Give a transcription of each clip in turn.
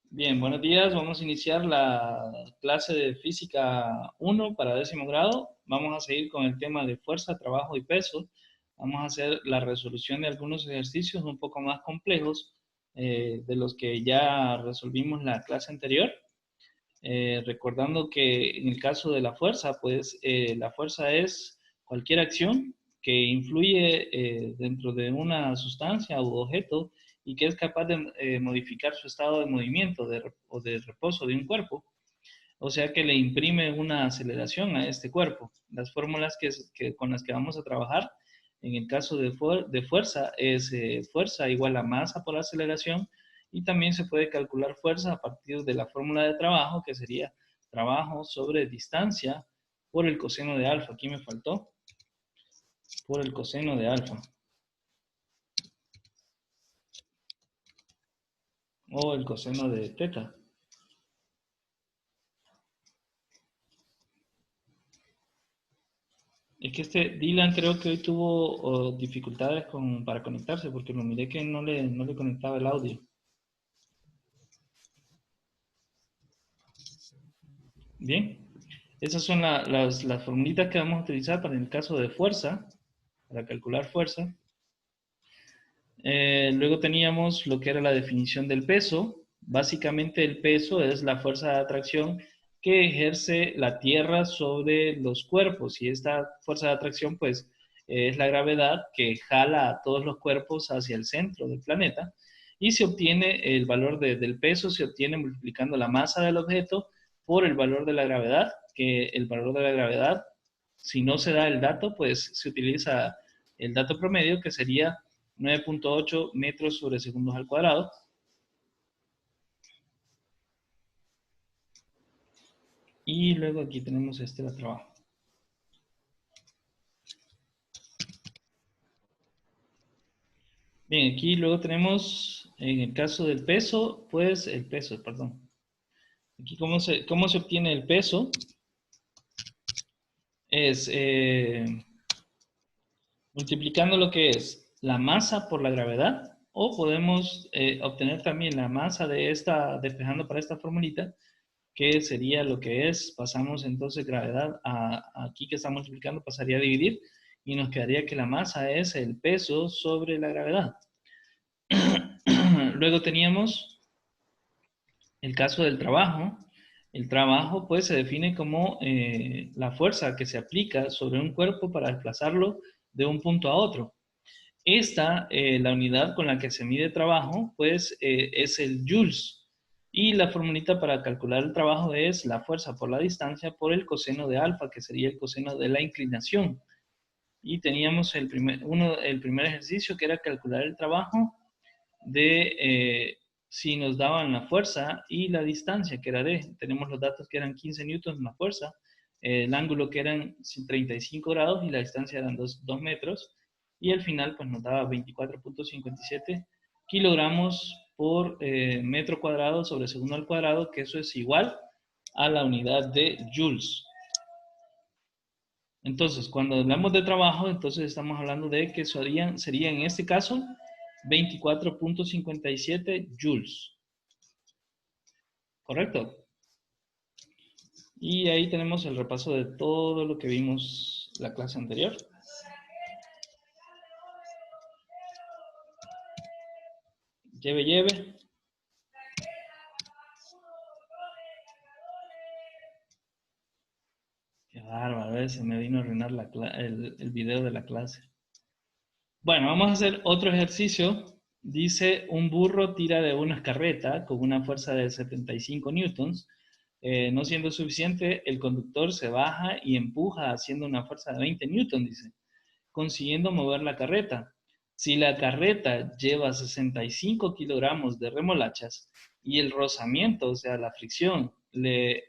Bien, buenos días. Vamos a iniciar la clase de Física 1 para 10º grado. Vamos a seguir con el tema de fuerza, trabajo y peso. Vamos a hacer la resolución de algunos ejercicios un poco más complejos de los que ya resolvimos la clase anterior. Recordando que en el caso de la fuerza, pues la fuerza es cualquier acción que influye dentro de una sustancia u objeto y que es capaz de modificar su estado de movimiento o de reposo de un cuerpo, o sea que le imprime una aceleración a este cuerpo. Las fórmulas con las que vamos a trabajar en el caso de fuerza es fuerza igual a masa por aceleración, y también se puede calcular fuerza a partir de la fórmula de trabajo, que sería trabajo sobre distancia por el coseno de alfa. Aquí me faltó, por el coseno de alfa, o el coseno de teta. Es que Dylan creo que hoy tuvo dificultades para conectarse, porque lo miré que no le conectaba el audio. Bien, esas son las formulitas que vamos a utilizar para el caso de fuerza, para calcular fuerza. Luego teníamos lo que era la definición del peso. Básicamente el peso es la fuerza de atracción que ejerce la Tierra sobre los cuerpos, y esta fuerza de atracción pues es la gravedad que jala a todos los cuerpos hacia el centro del planeta, y se obtiene el valor del peso, se obtiene multiplicando la masa del objeto por el valor de la gravedad, que el valor de la gravedad, si no se da el dato, pues se utiliza el dato promedio, que sería 9.8 metros sobre segundos al cuadrado. Y luego aquí tenemos la trabajo. Bien, aquí luego tenemos, en el caso del peso, pues el peso, perdón. Aquí cómo se obtiene el peso es multiplicando lo que es la masa por la gravedad, o podemos obtener también la masa de despejando para esta formulita, que sería lo que es, pasamos entonces gravedad aquí que estamos multiplicando, pasaría a dividir, y nos quedaría que la masa es el peso sobre la gravedad. Luego teníamos el caso del trabajo. El trabajo pues se define como la fuerza que se aplica sobre un cuerpo para desplazarlo de un punto a otro. La unidad con la que se mide trabajo, pues es el joules. Y la formulita para calcular el trabajo es la fuerza por la distancia por el coseno de alfa, que sería el coseno de la inclinación. Y teníamos el primer ejercicio, que era calcular el trabajo si nos daban la fuerza y la distancia, que era D. Tenemos los datos que eran 15 newtons la fuerza, el ángulo que eran 35 grados y la distancia eran 2 metros. Y al final pues nos daba 24.57 kilogramos por metro cuadrado sobre segundo al cuadrado, que eso es igual a la unidad de joules. Entonces, cuando hablamos de trabajo, entonces estamos hablando de que sería en este caso 24.57 joules. ¿Correcto? Y ahí tenemos el repaso de todo lo que vimos la clase anterior. Lleve, lleve. Qué bárbaro, se me vino a arruinar el video de la clase. Bueno, vamos a hacer otro ejercicio. Dice, un burro tira de una carreta con una fuerza de 75 newtons. No siendo suficiente, el conductor se baja y empuja haciendo una fuerza de 20 newtons, dice, consiguiendo mover la carreta. Si la carreta lleva 65 kilogramos de remolachas y el rozamiento, o sea, la fricción, le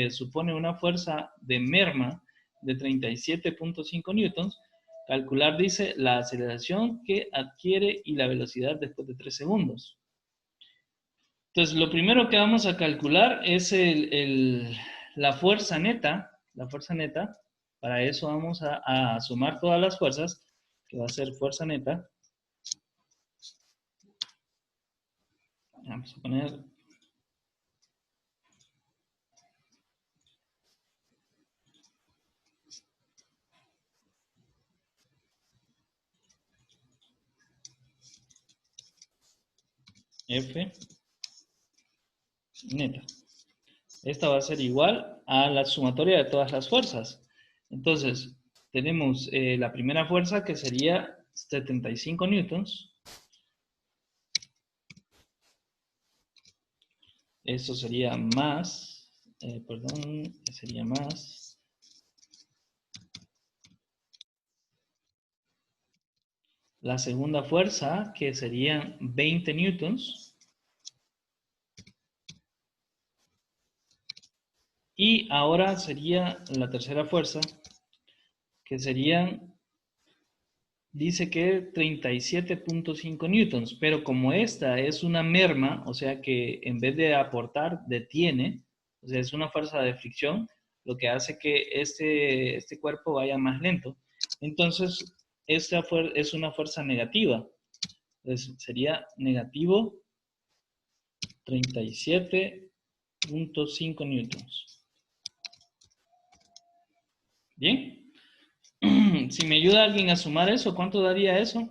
supone una fuerza de merma de 37.5 newtons, calcular, dice, la aceleración que adquiere y la velocidad después de 3 segundos. Entonces, lo primero que vamos a calcular es la fuerza neta. La fuerza neta. Para eso vamos a sumar todas las fuerzas, que va a ser fuerza neta. Vamos a poner F neta. Esta va a ser igual a la sumatoria de todas las fuerzas. Entonces, tenemos la primera fuerza que sería 75 newtons. Eso sería más, sería más la segunda fuerza, que serían 20 newtons. Y ahora sería la tercera fuerza, que serían, dice que 37.5 newtons, pero como esta es una merma, o sea que en vez de aportar, detiene, o sea, es una fuerza de fricción, lo que hace que este cuerpo vaya más lento. Entonces, esta es una fuerza negativa. Entonces, sería negativo 37.5 newtons. ¿Bien? Si me ayuda alguien a sumar eso, ¿cuánto daría eso?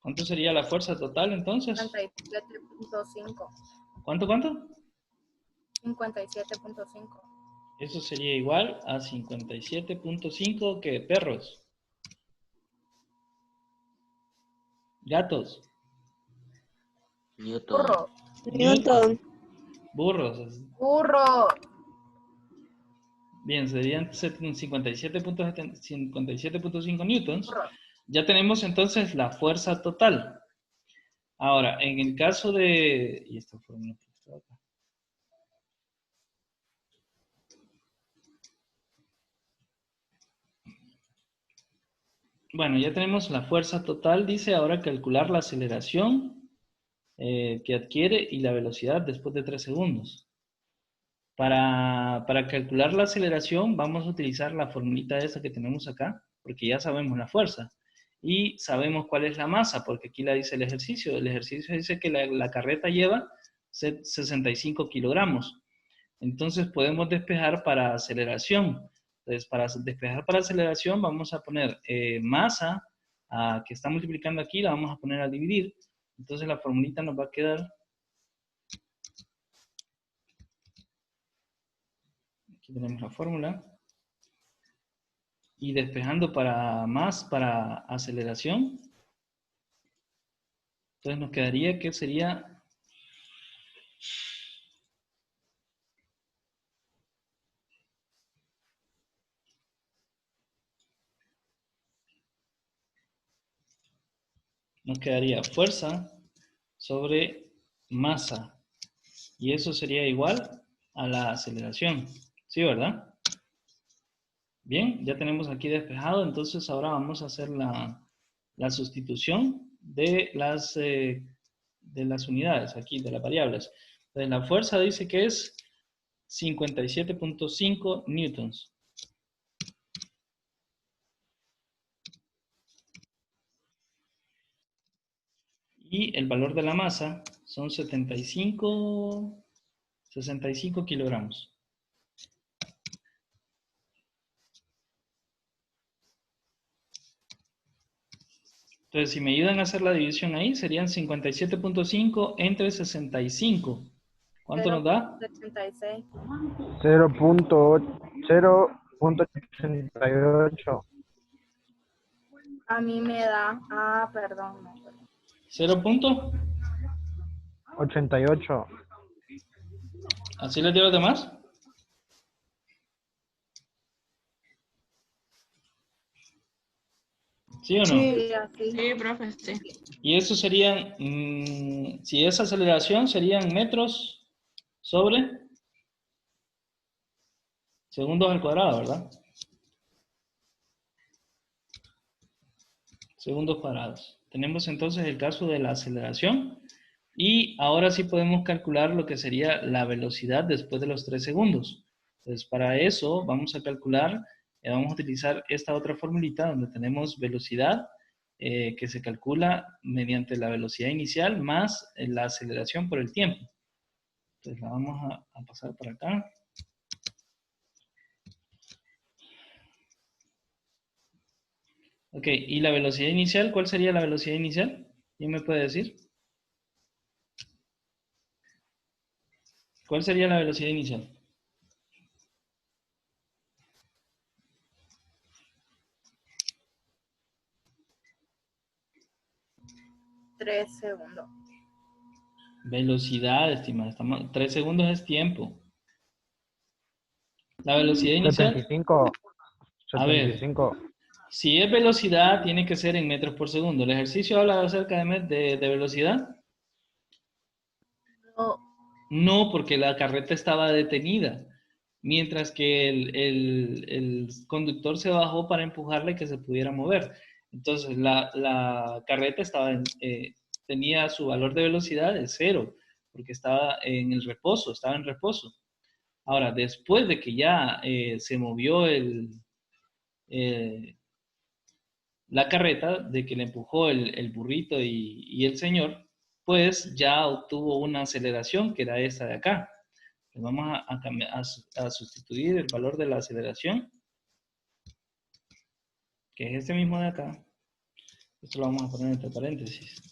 ¿Cuánto sería la fuerza total entonces? 57.5. ¿Cuánto? 57.5. Eso sería igual a 57.5 que perros. Gatos. Newton. Burro. Newton. Burros. Burro. Bien, serían 57.5 newtons. Burro. Ya tenemos entonces la fuerza total. Ahora, en el caso de... Y esta fórmula que está acá. Bueno, ya tenemos la fuerza total. Dice ahora calcular la aceleración que adquiere y la velocidad después de 3 segundos. Para calcular la aceleración vamos a utilizar la formulita esa que tenemos acá, porque ya sabemos la fuerza. Y sabemos cuál es la masa, porque aquí la dice el ejercicio. El ejercicio dice que la carreta lleva 65 kilogramos. Entonces podemos despejar para aceleración. Entonces para despejar para aceleración vamos a poner masa, que está multiplicando aquí, la vamos a poner a dividir. Entonces la formulita nos va a quedar... Aquí tenemos la fórmula. Y despejando para aceleración. Entonces nos quedaría que sería... Nos quedaría fuerza sobre masa. Y eso sería igual a la aceleración. ¿Sí, verdad? Bien, ya tenemos aquí despejado. Entonces ahora vamos a hacer la sustitución de las unidades aquí, de las variables. Entonces la fuerza dice que es 57.5 newtons. Y el valor de la masa son 65 kilogramos. Entonces, si me ayudan a hacer la división ahí, serían 57.5 entre 65. ¿Cuánto nos da? 0.86. 0.88. A mí me da... perdón. 88. ¿Así les dio los demás? ¿Sí o no? Sí, así. Sí, profe, sí. Y eso serían, si es aceleración, serían metros sobre segundos al cuadrado, ¿verdad? Segundos cuadrados. Tenemos entonces el caso de la aceleración. Y ahora sí podemos calcular lo que sería la velocidad después de los 3 segundos. Entonces, para eso vamos a calcular, vamos a utilizar esta otra formulita donde tenemos velocidad que se calcula mediante la velocidad inicial más la aceleración por el tiempo. Entonces, la vamos a pasar para acá. Ok, ¿y la velocidad inicial? ¿Cuál sería la velocidad inicial? ¿Quién me puede decir? ¿Cuál sería la velocidad inicial? 3 segundos. Velocidad, estimada. 3 segundos es tiempo. La velocidad inicial, 75. a ver, 75. si es velocidad, tiene que ser en metros por segundo. ¿El ejercicio habla acerca de velocidad? No, No, porque la carreta estaba detenida, mientras que el conductor se bajó para empujarle que se pudiera mover. Entonces, la carreta tenía su valor de velocidad de cero, porque estaba en el reposo, estaba en reposo. Ahora, después de que ya se movió eh, la carreta, de que le empujó el burrito y el señor, pues ya obtuvo una aceleración que era esta de acá. Le vamos a sustituir el valor de la aceleración, que es este mismo de acá. Esto lo vamos a poner entre paréntesis.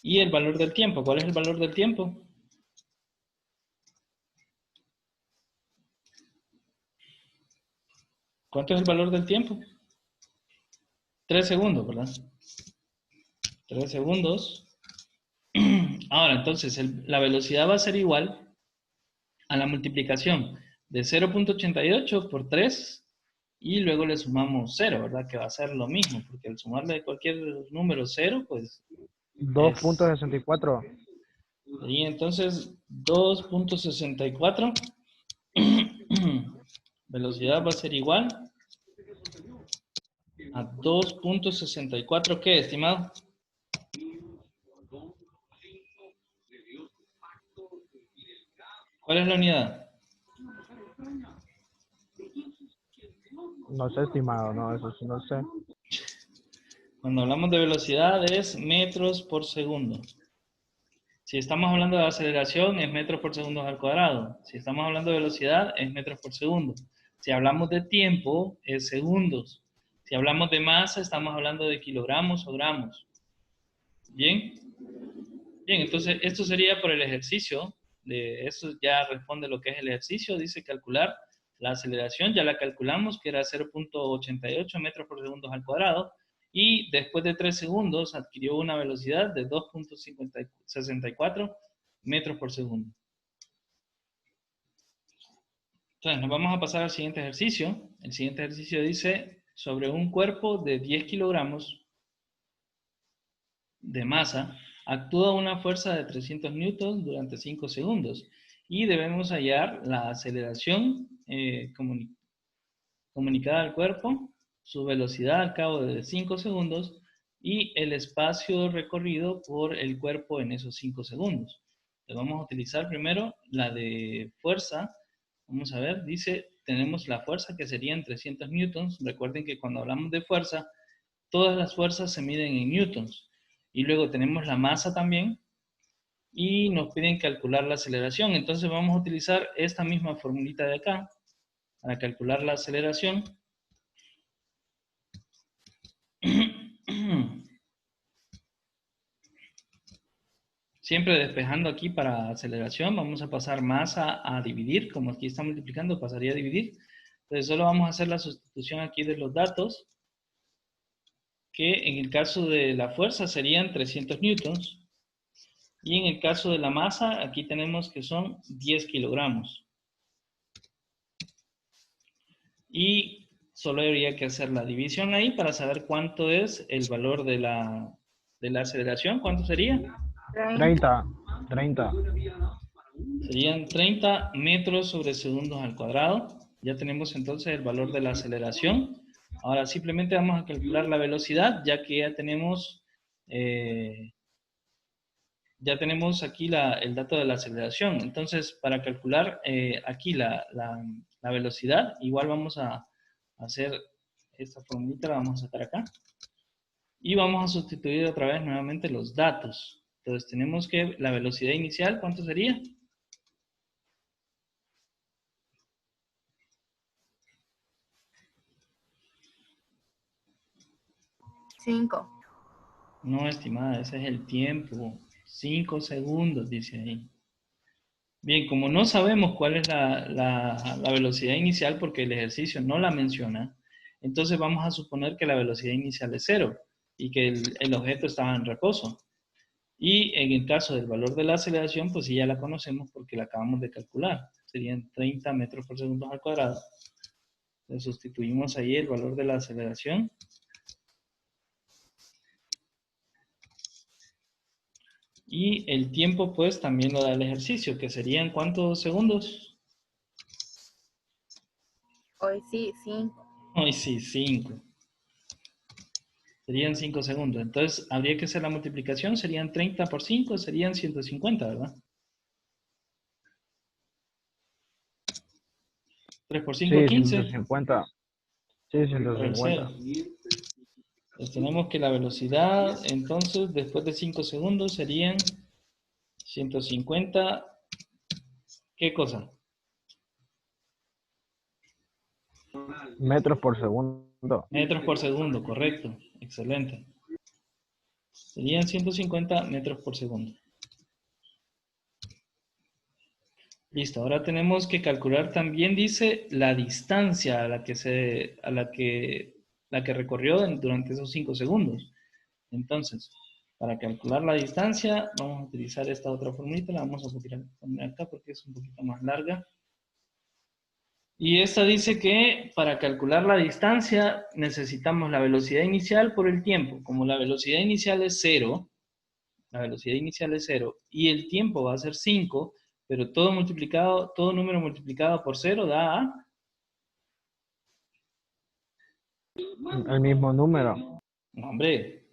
Y el valor del tiempo. ¿Cuál es el valor del tiempo? ¿Cuánto es el valor del tiempo? 3 segundos, ¿verdad? 3 segundos. Ahora, entonces, la velocidad va a ser igual a la multiplicación de 0.88 por 3 y luego le sumamos 0, ¿verdad? Que va a ser lo mismo, porque al sumarle cualquier número 0, pues es... 2.64. Y entonces 2.64 velocidad va a ser igual a 2.64, ¿qué, estimado? ¿Cuál es la unidad? No sé, estimado, no, eso sí no sé. Cuando hablamos de velocidad es metros por segundo. Si estamos hablando de aceleración es metros por segundo al cuadrado. Si estamos hablando de velocidad es metros por segundo. Si hablamos de tiempo es segundos. Si hablamos de masa estamos hablando de kilogramos o gramos. ¿Bien? Bien, entonces esto sería por el ejercicio. Eso ya responde lo que es el ejercicio. Dice calcular la aceleración. Ya la calculamos que era 0.88 metros por segundo al cuadrado. Y después de 3 segundos adquirió una velocidad de 2.64 metros por segundo. Entonces nos vamos a pasar al siguiente ejercicio. El siguiente ejercicio dice sobre un cuerpo de 10 kilogramos de masa, actúa una fuerza de 300 newtons durante 5 segundos y debemos hallar la aceleración comunicada al cuerpo, su velocidad al cabo de 5 segundos y el espacio recorrido por el cuerpo en esos 5 segundos. Le vamos a utilizar primero la de fuerza. Vamos a ver, dice, tenemos la fuerza que serían 300 newtons. Recuerden que cuando hablamos de fuerza, todas las fuerzas se miden en newtons. Y luego tenemos la masa también y nos piden calcular la aceleración. Entonces vamos a utilizar esta misma formulita de acá para calcular la aceleración. Siempre despejando aquí para aceleración, vamos a pasar masa a dividir, como aquí está multiplicando, pasaría a dividir. Entonces solo vamos a hacer la sustitución aquí de los datos, que en el caso de la fuerza serían 300 newtons, y en el caso de la masa, aquí tenemos que son 10 kilogramos. Y solo habría que hacer la división ahí para saber cuánto es el valor de la aceleración. ¿Cuánto sería? 30. 30. Serían 30 metros sobre segundos al cuadrado. Ya tenemos entonces el valor de la aceleración. Ahora simplemente vamos a calcular la velocidad, ya que ya tenemos aquí el dato de la aceleración. Entonces, para calcular aquí la velocidad, igual vamos a hacer esta formulita, la vamos a sacar acá. Y vamos a sustituir otra vez nuevamente los datos. Entonces, tenemos que la velocidad inicial, ¿cuánto sería? 5. No, estimada, ese es el tiempo. 5 segundos, dice ahí. Bien, como no sabemos cuál es la velocidad inicial porque el ejercicio no la menciona, entonces vamos a suponer que la velocidad inicial es 0 y que el objeto estaba en reposo. Y en el caso del valor de la aceleración, pues sí ya la conocemos porque la acabamos de calcular. Serían 30 metros por segundo al cuadrado. Le sustituimos ahí el valor de la aceleración. Y el tiempo, pues, también lo da el ejercicio, que serían ¿cuántos segundos? Hoy sí, 5. Ay, sí, 5. Serían 5 segundos. Entonces, habría que hacer la multiplicación. Serían 30 por 5, serían 150, ¿verdad? 3 por 5, Sí, 15. 150. Sí, Por el 0. 150. Pues tenemos que la velocidad, entonces, después de 5 segundos, serían 150. ¿Qué cosa? Metros por segundo. Metros por segundo, correcto. Excelente. Serían 150 metros por segundo. Listo, ahora tenemos que calcular también, dice, la distancia la que recorrió durante esos 5 segundos. Entonces, para calcular la distancia, vamos a utilizar esta otra formulita, la vamos a poner acá porque es un poquito más larga. Y esta dice que para calcular la distancia necesitamos la velocidad inicial por el tiempo. Como la velocidad inicial es 0, y el tiempo va a ser 5, pero todo número multiplicado por 0 da El mismo número. no, hombre,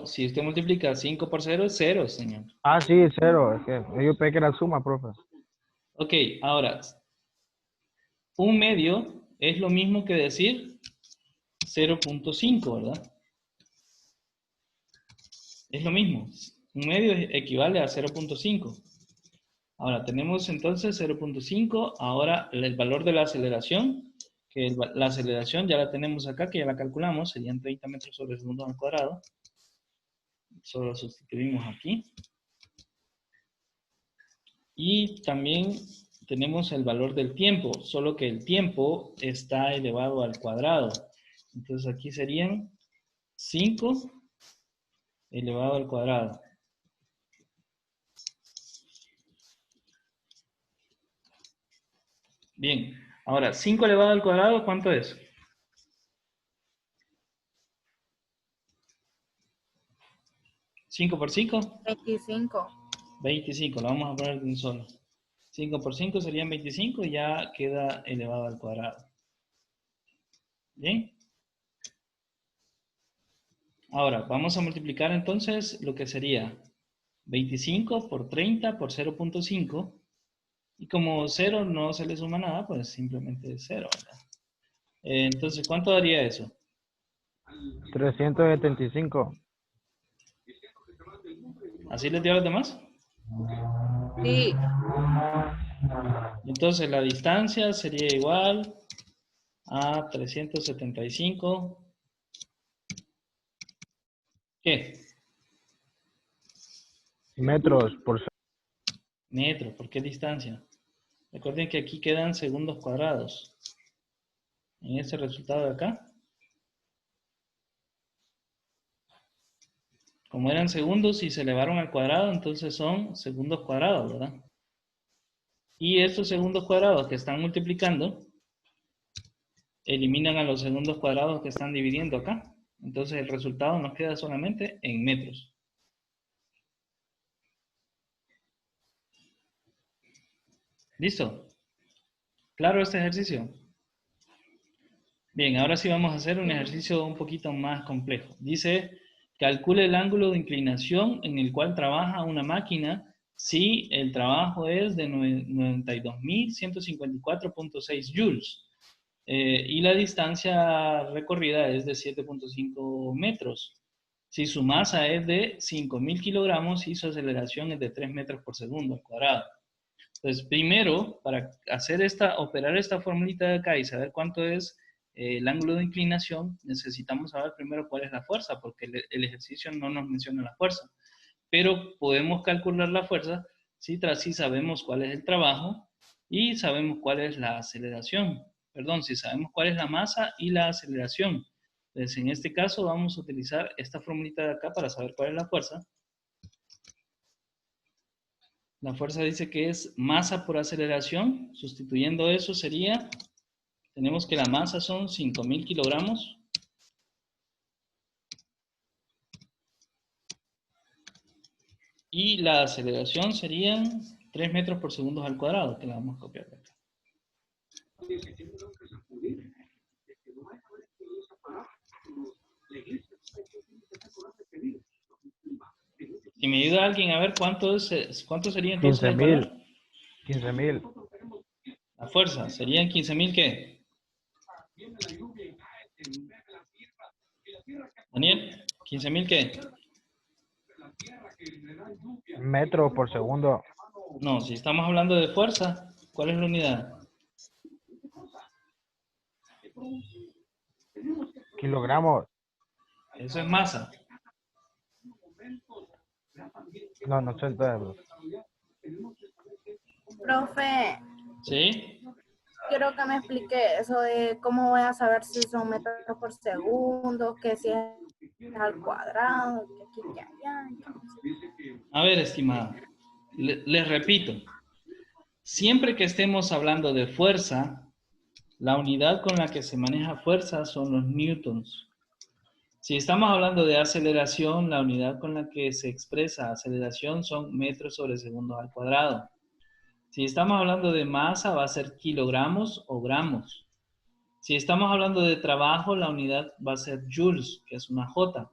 si usted multiplica 5 por 0 es 0, señor. Ah, sí, 0. Es que yo pensé que era suma, profe. Ok, ahora, un medio es lo mismo que decir 0.5, ¿verdad? Es lo mismo. Un medio equivale a 0.5. Ahora, tenemos entonces 0.5. Ahora, el valor de la aceleración, que la aceleración ya la tenemos acá, que ya la calculamos, serían 30 metros sobre segundo al cuadrado. Solo sustituimos aquí. Y también tenemos el valor del tiempo, solo que el tiempo está elevado al cuadrado. Entonces aquí serían 5 elevado al cuadrado. Bien, ahora 5 elevado al cuadrado, ¿cuánto es? ¿5 por 5? 25. 25, lo vamos a poner de un solo. 5 por 5 serían 25 y ya queda elevado al cuadrado. Bien. Ahora, vamos a multiplicar entonces lo que sería 25 por 30 por 0.5. Y como 0 no se le suma nada, pues simplemente es 0, ¿verdad? Entonces, ¿cuánto daría eso? 375. ¿Así les dio a los demás? Sí. Entonces, la distancia sería igual a 375. ¿Qué? Metros por Metros. ¿Por qué distancia? Recuerden que aquí quedan segundos cuadrados. En este resultado de acá. Como eran segundos y se elevaron al cuadrado, entonces son segundos cuadrados, ¿verdad? Y estos segundos cuadrados que están multiplicando, eliminan a los segundos cuadrados que están dividiendo acá. Entonces el resultado nos queda solamente en metros. ¿Listo? ¿Claro este ejercicio? Bien, ahora sí vamos a hacer un ejercicio un poquito más complejo. Dice, calcule el ángulo de inclinación en el cual trabaja una máquina si el trabajo es de 92.154.6 joules y la distancia recorrida es de 7.5 metros. Si su masa es de 5.000 kilogramos y su aceleración es de 3 metros por segundo al cuadrado. Entonces, primero, para operar esta formulita de acá y saber cuánto es el ángulo de inclinación, necesitamos saber primero cuál es la fuerza, porque el ejercicio no nos menciona la fuerza. Pero podemos calcular la fuerza si sabemos cuál es el trabajo y sabemos cuál es la aceleración. Perdón, si sabemos cuál es la masa y la aceleración. Entonces, en este caso vamos a utilizar esta formulita de acá para saber cuál es la fuerza. La fuerza dice que es masa por aceleración. Sustituyendo eso sería, tenemos que la masa son 5.000 kilogramos. Y la aceleración serían 3 metros por segundo al cuadrado, que la vamos a copiar de acá. Si me ayuda alguien a ver cuánto sería entonces el valor. 15.000. La fuerza, ¿serían 15.000 qué? Daniel, ¿15.000 qué? Metros por segundo. No, si estamos hablando de fuerza, ¿cuál es la unidad? Kilogramos. Eso es masa. No sé entonces. Profe, ¿Sí? quiero que me explique eso de cómo voy a saber si son metros por segundo, que si es al cuadrado, que aquí, que allá. A ver, estimado, les repito. Siempre que estemos hablando de fuerza, la unidad con la que se maneja fuerza son los newtons. Si estamos hablando de aceleración, la unidad con la que se expresa aceleración son metros sobre segundos al cuadrado. Si estamos hablando de masa, va a ser kilogramos o gramos. Si estamos hablando de trabajo, la unidad va a ser joules, que es una J.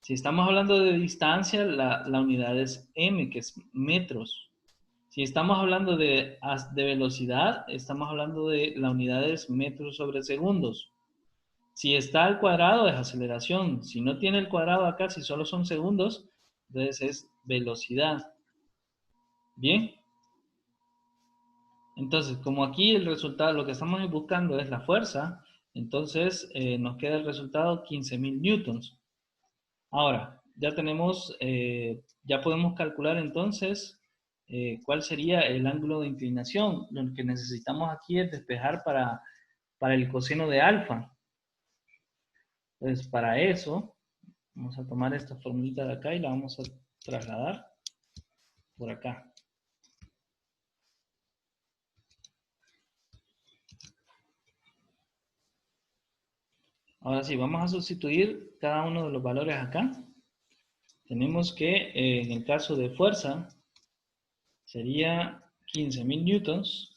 Si estamos hablando de distancia, la unidad es m, que es metros. Si estamos hablando de velocidad, estamos hablando de la unidad es metros sobre segundos. Si está al cuadrado es aceleración. Si no tiene el cuadrado acá, si solo son segundos, entonces es velocidad. ¿Bien? Entonces, como aquí el resultado, lo que estamos buscando es la fuerza, entonces nos queda el resultado 15.000 newtons. Ahora, ya tenemos, ya podemos calcular entonces cuál sería el ángulo de inclinación. Lo que necesitamos aquí es despejar para el coseno de alfa. Entonces, para eso, vamos a tomar esta formulita de acá y la vamos a trasladar por acá. Ahora sí, vamos a sustituir cada uno de los valores acá. Tenemos que, en el caso de fuerza, sería 15.000 newtons.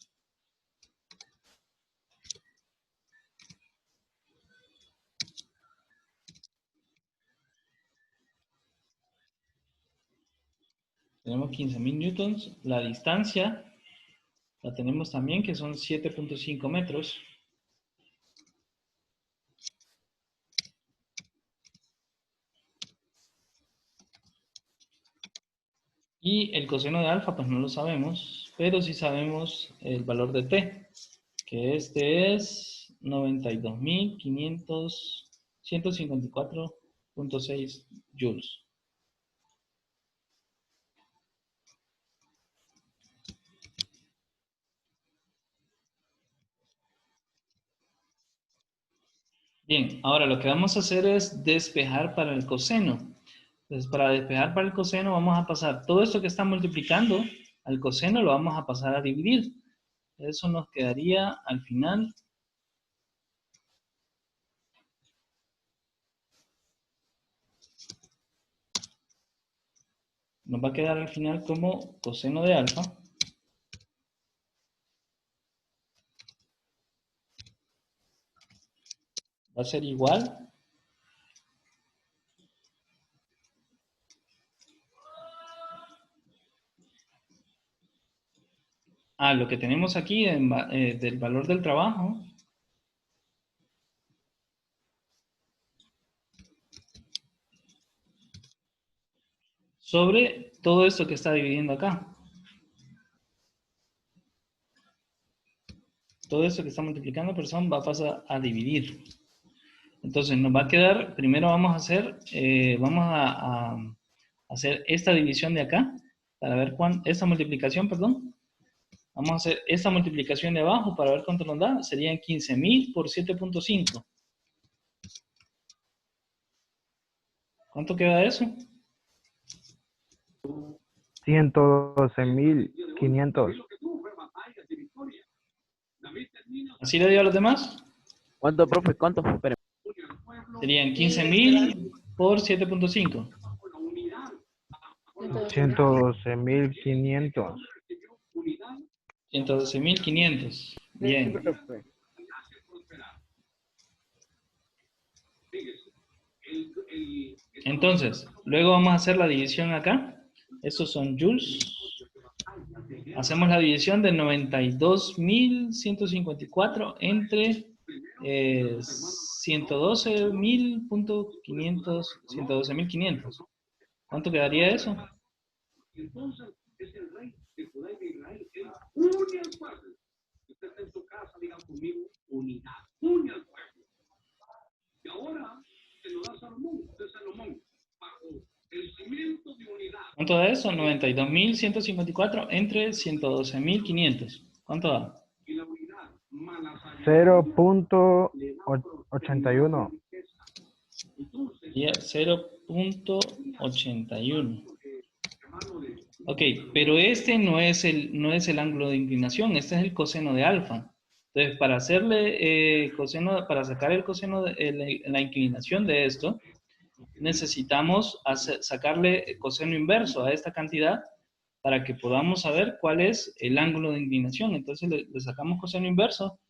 Tenemos 15.000 newtons. La distancia la tenemos también, que son 7.5 metros. Y el coseno de alfa, pues no lo sabemos, pero sí sabemos el valor de t, que este es 92.154.6 joules. Bien, ahora lo que vamos a hacer es despejar para el coseno. Entonces, para despejar para el coseno vamos a pasar todo esto que está multiplicando al coseno, lo vamos a pasar a dividir. Eso nos quedaría al final. Nos va a quedar al final como coseno de alfa. Va a ser igual a lo que tenemos aquí del valor del trabajo sobre todo esto que está dividiendo acá. todo esto que está multiplicando por sum va a pasar a dividir. Entonces nos va a quedar, primero vamos a hacer, a hacer esta división de acá, para ver esta multiplicación, perdón. Vamos a hacer esta multiplicación de abajo para ver cuánto nos da. Serían 15.000 por 7.5. ¿Cuánto queda eso? 112.500. ¿Así le dio a los demás? ¿Cuánto, profe? ¿Cuánto? Espere. Serían 15.000 por 7.5. 112.500. 112.500. Bien. Entonces, luego vamos a hacer la división acá. Estos son joules. Hacemos la división de 92.154 entre 112.500. ¿Cuánto quedaría eso? ¿Cuánto da eso? 92.154 entre 112.500. ¿Cuánto da? 0.81. Sería 0.81. Ok, pero este no es el ángulo de inclinación, este es el coseno de alfa. Entonces, para hacerle para sacar el coseno de la inclinación de esto, necesitamos sacarle coseno inverso a esta cantidad para que podamos saber cuál es el ángulo de inclinación. Entonces le sacamos coseno inverso